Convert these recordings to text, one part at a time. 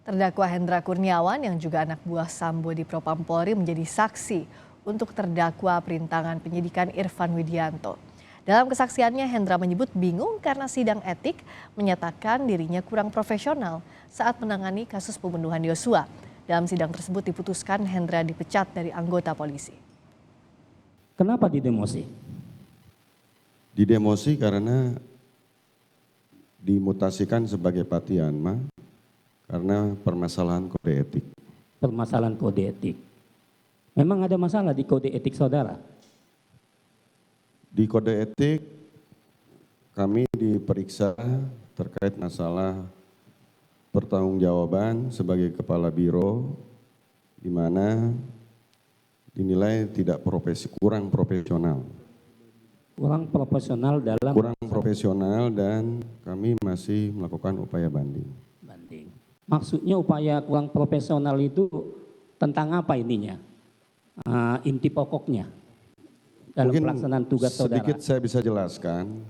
Terdakwa Hendra Kurniawan yang juga anak buah Sambo di Propam Polri menjadi saksi untuk terdakwa perintangan penyidikan Irfan Widianto. Dalam kesaksiannya, Hendra menyebut bingung karena sidang etik menyatakan dirinya kurang profesional saat menangani kasus pembunuhan Yosua. Dalam sidang tersebut diputuskan Hendra dipecat dari anggota polisi. Kenapa didemosi? Didemosi karena dimutasikan sebagai Patianma karena permasalahan kode etik. Permasalahan kode etik. Memang ada masalah di kode etik saudara? Di kode etik kami diperiksa terkait masalah pertanggungjawaban sebagai kepala biro, di mana dinilai kurang profesional. Kurang profesional dalam... Kurang profesional dan kami masih melakukan upaya banding. Maksudnya upaya kurang profesional itu tentang apa ininya? Inti pokoknya dalam Mungkin pelaksanaan tugas saudara. Sedikit saya bisa jelaskan.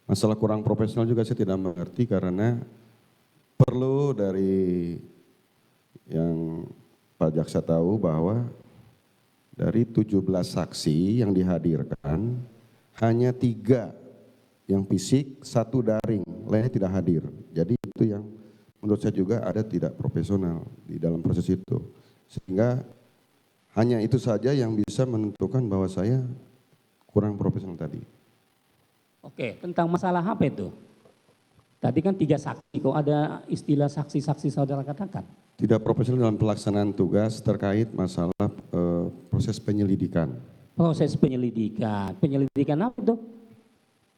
Masalah kurang profesional juga saya tidak mengerti karena perlu dari yang Pak Jaksa tahu bahwa dari 17 saksi yang dihadirkan hanya 3 yang fisik, 1 daring, lainnya tidak hadir. Jadi itu yang menurut saya juga ada tidak profesional di dalam proses itu. Sehingga hanya itu saja yang bisa menentukan bahwa saya kurang profesional tadi. Oke, tentang masalah apa itu? Tadi kan 3 saksi, kok ada istilah saksi-saksi saudara katakan? Tidak profesional dalam pelaksanaan tugas terkait masalah proses penyelidikan. Proses penyelidikan. Penyelidikan apa itu?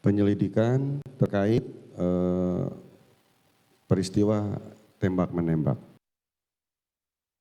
Penyelidikan terkait peristiwa tembak-menembak.